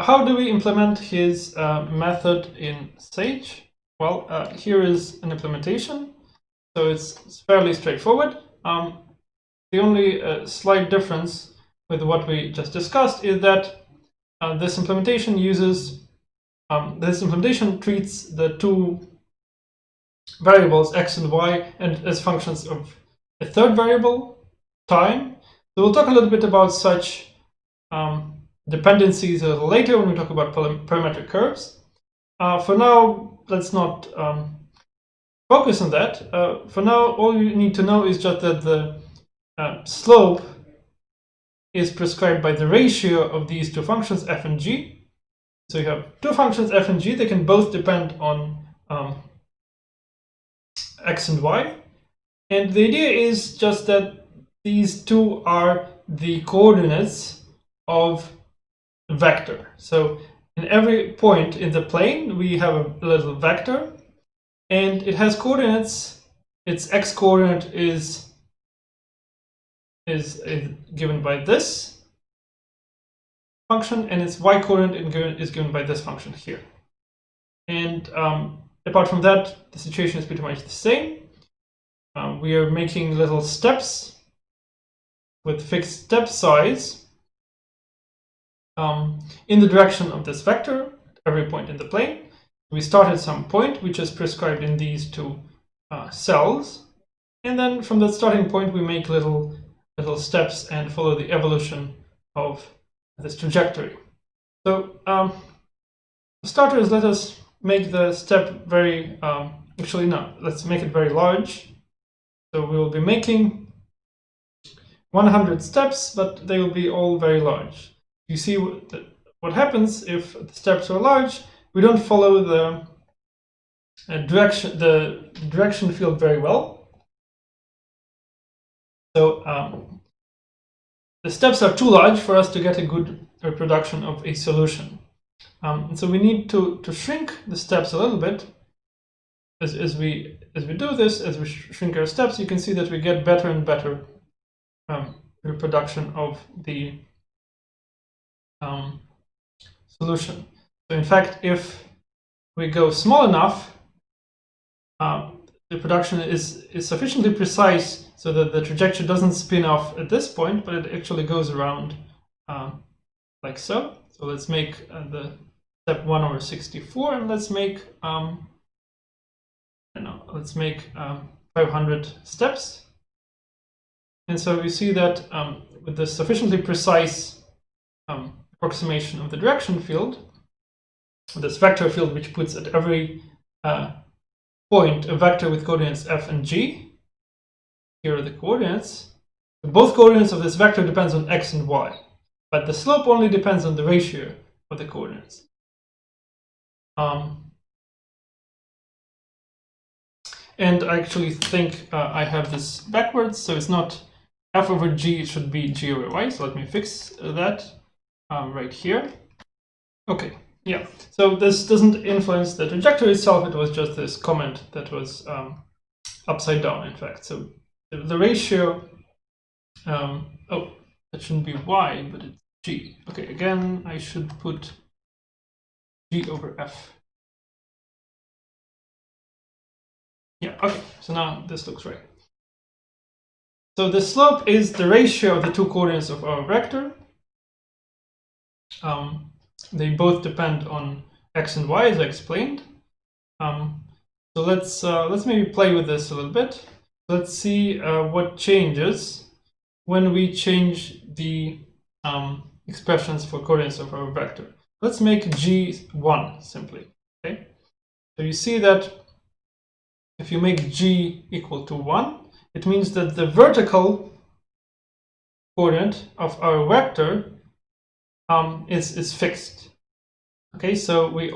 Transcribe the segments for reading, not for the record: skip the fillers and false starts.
how do we implement his method in Sage? Well, here is an implementation, so it's fairly straightforward. The only slight difference with what we just discussed is that this implementation treats the two variables x and y and as functions of a third variable, time. So we'll talk a little bit about such dependencies a little later when we talk about parametric curves. For now, let's not focus on that. For now, all you need to know is just that the slope is prescribed by the ratio of these two functions, f and g. So you have two functions, f and g. They can both depend on x and y. And the idea is just that these two are the coordinates of a vector. So in every point in the plane, we have a little vector, and it has coordinates. Its x coordinate is given by this function, and its y coordinate is given by this function here. And apart from that, the situation is pretty much the same. We are making little steps with fixed step size in the direction of this vector at every point in the plane. We start at some point which is prescribed in these two cells, and then from that starting point we make little steps and follow the evolution of this trajectory. So for starters, let us make the step very actually no, let's make it very large. So we will be making 100 steps, but they will be all very large. You see what happens if the steps are large. We don't follow the direction field very well. So the steps are too large for us to get a good reproduction of a solution. And so we need to shrink the steps a little bit. As we do this, as we shrink our steps, you can see that we get better and better reproduction of the solution. So in fact, if we go small enough, the production is sufficiently precise so that the trajectory doesn't spin off at this point, but it actually goes around like so. So let's make the step 1/64, and let's make let's make 500 steps. And so we see that with the sufficiently precise approximation of the direction field, this vector field which puts at every point a vector with coordinates f and g. Here are the coordinates. Both coordinates of this vector depends on x and y, but the slope only depends on the ratio of the coordinates. And I actually think I have this backwards, so it's not f over g, it should be g over y. So let me fix that right here. Okay, yeah, so this doesn't influence the trajectory itself, it was just this comment that was upside down, in fact. So the ratio, oh, that shouldn't be y, but it's g. Okay, again, I should put g over f. Yeah, okay, so now this looks right. So the slope is the ratio of the two coordinates of our vector. They both depend on x and y, as I explained. So let's maybe play with this a little bit. Let's see what changes when we change the expressions for coordinates of our vector. Let's make g 1 simply. Okay, so you see that if you make g equal to 1, it means that the vertical coordinate of our vector is fixed. Okay, so we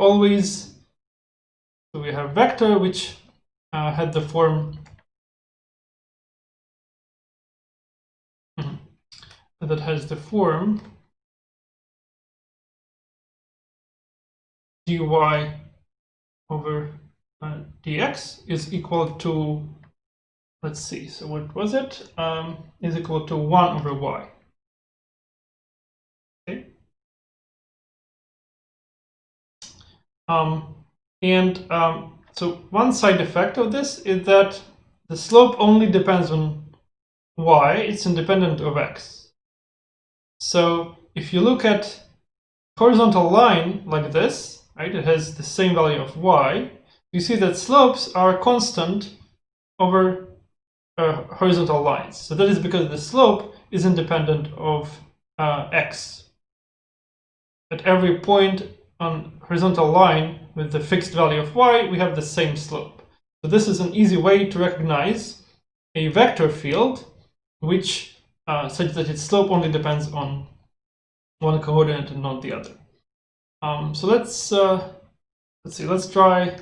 have vector which had the form that has the form dy over dx is equal to, let's see, so what was it? Is equal to 1 over y. Okay. So one side effect of this is that the slope only depends on y, it's independent of x. So if you look at horizontal line like this, right, it has the same value of y, you see that slopes are constant over horizontal lines. So that is because the slope is independent of x. At every point on horizontal line with the fixed value of y, we have the same slope. So this is an easy way to recognize a vector field which such that its slope only depends on one coordinate and not the other. So let's see. Let's try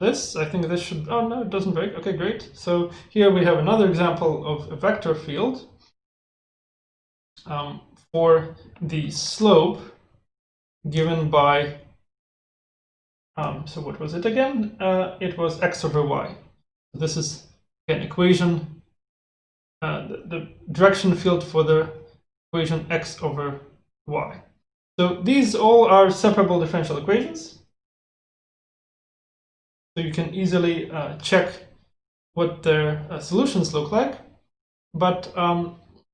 this. I think this should. Oh no, it doesn't break. Okay, great. So here we have another example of a vector field for the slope given by. So what was it again? It was x over y. This is an equation. The direction field for the equation x over y. So these all are separable differential equations. So you can easily check what their solutions look like. But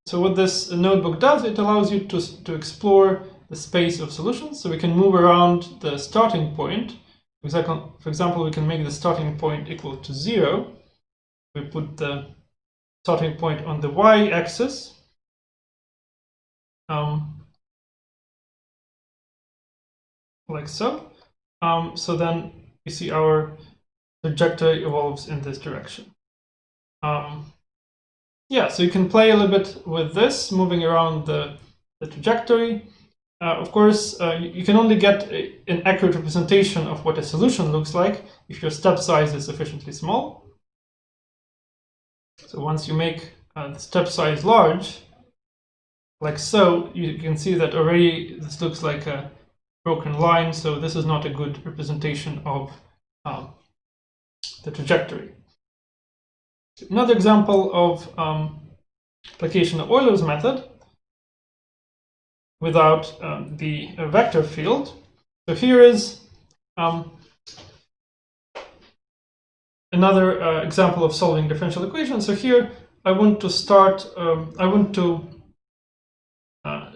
so what this notebook does, it allows you to explore the space of solutions. So we can move around the starting point. For example, we can make the starting point equal to 0. We put the starting point on the y-axis. Like so. So then you see our trajectory evolves in this direction. Yeah, so you can play a little bit with this, moving around the trajectory. Of course, you can only get an accurate representation of what a solution looks like if your step size is sufficiently small. So once you make the step size large, like so, you can see that already this looks like a broken line, so this is not a good representation of the trajectory. Another example of application of Euler's method without the vector field. So here is another example of solving differential equations. So here I want to start, I want to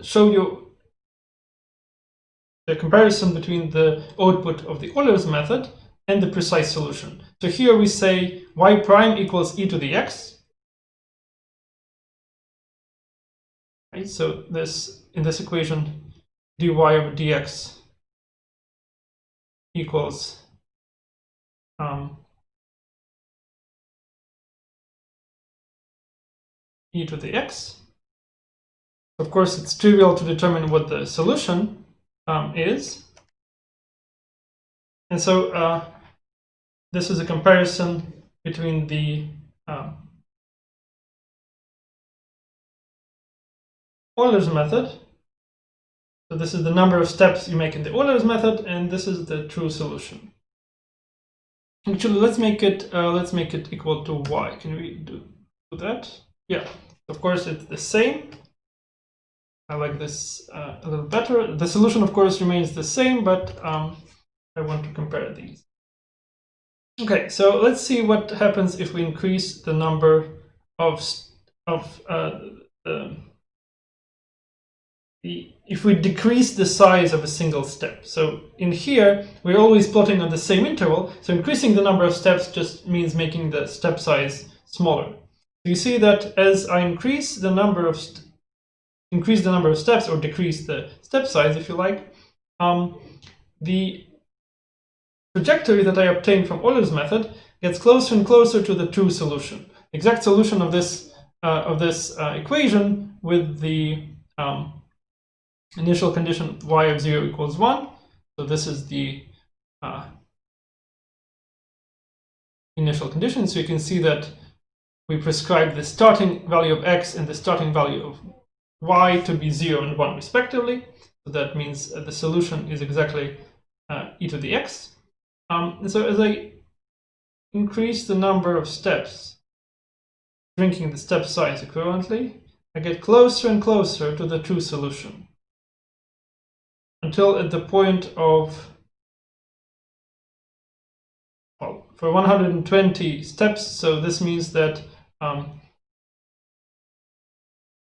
show you the comparison between the output of the Euler's method and the precise solution. So here we say y prime equals e to the x. Right? So this in this equation, dy over dx equals e to the x. Of course, it's trivial to determine what the solution is. And so this is a comparison between the Euler's method. So this is the number of steps you make in the Euler's method, and this is the true solution. Actually, let's make it equal to y. Can we do that? Yeah. Of course, it's the same. I like this a little better. The solution, of course, remains the same, but I want to compare these. Okay, so let's see what happens if we increase the number of if we decrease the size of a single step. So in here, we're always plotting on the same interval. So increasing the number of steps just means making the step size smaller. So you see that as I increase the number of steps, or decrease the step size, if you like, the trajectory that I obtained from Euler's method gets closer and closer to the true solution. The exact solution of this equation with the initial condition y of 0 equals 1. So this is the initial condition. So you can see that we prescribe the starting value of x and the starting value of y to be 0 and 1 respectively. So that means the solution is exactly e to the x. And so as I increase the number of steps, shrinking the step size equivalently, I get closer and closer to the true solution. Until at the point of for 120 steps, so this means that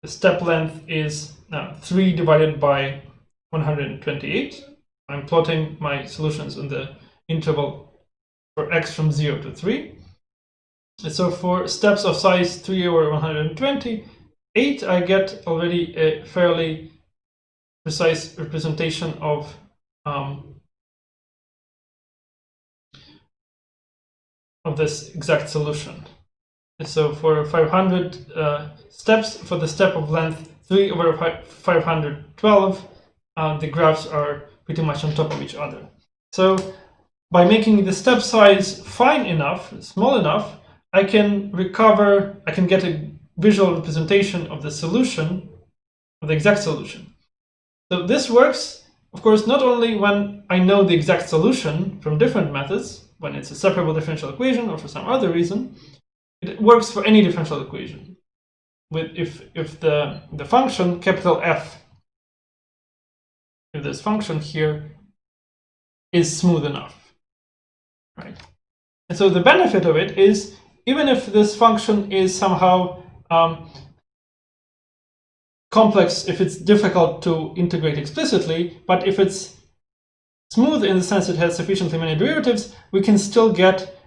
the step length is 3 divided by 128. I'm plotting my solutions in the interval for x from 0 to 3. And so for steps of size 3 over 128, I get already a fairly precise representation of this exact solution. And so for 500 steps, for the step of length 3 over 512, the graphs are pretty much on top of each other. So by making the step size fine enough, small enough, I can get a visual representation of the solution, of the exact solution. So this works, of course, not only when I know the exact solution from different methods, when it's a separable differential equation or for some other reason. It works for any differential equation. If the function capital F, if this function here is smooth enough, right? And so the benefit of it is, even if this function is somehow complex, if it's difficult to integrate explicitly, but if it's smooth in the sense it has sufficiently many derivatives, we can still get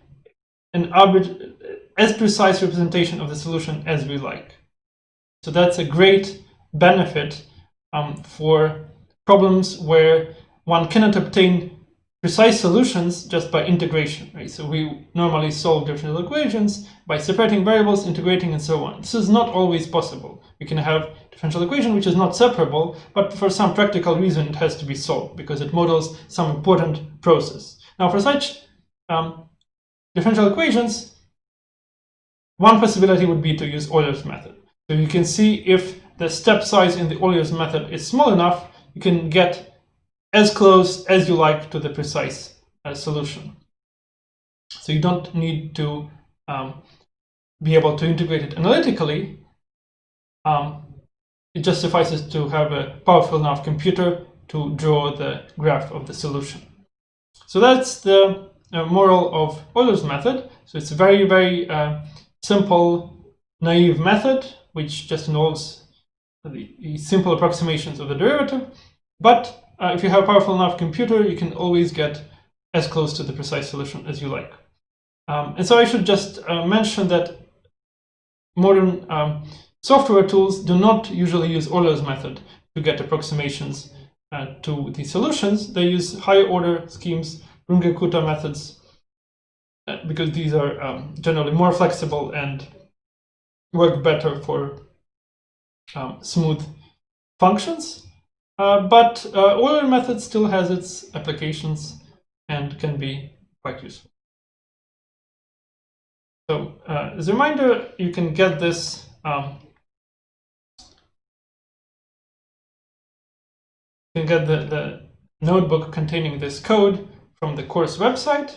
an as precise representation of the solution as we like. So that's a great benefit for problems where one cannot obtain precise solutions just by integration, right? So we normally solve differential equations by separating variables, integrating, and so on. This is not always possible. We can have differential equation which is not separable, but for some practical reason it has to be solved because it models some important process. Now for such differential equations, one possibility would be to use Euler's method. So you can see if the step size in the Euler's method is small enough, you can get as close as you like to the precise solution. So you don't need to be able to integrate it analytically. It just suffices to have a powerful enough computer to draw the graph of the solution. So that's the moral of Euler's method. So it's a very, very simple, naive method, which just involves the simple approximations of the derivative. But if you have a powerful enough computer, you can always get as close to the precise solution as you like. And so I should just mention that modern software tools do not usually use Euler's method to get approximations to the solutions. They use higher order schemes, Runge-Kutta methods, because these are generally more flexible and work better for smooth functions. But Euler method still has its applications and can be quite useful. So as a reminder, you can get this the notebook containing this code from the course website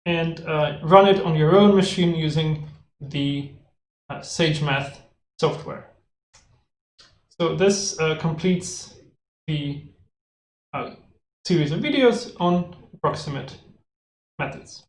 and run it on your own machine using the SageMath software. So this completes the series of videos on approximate methods.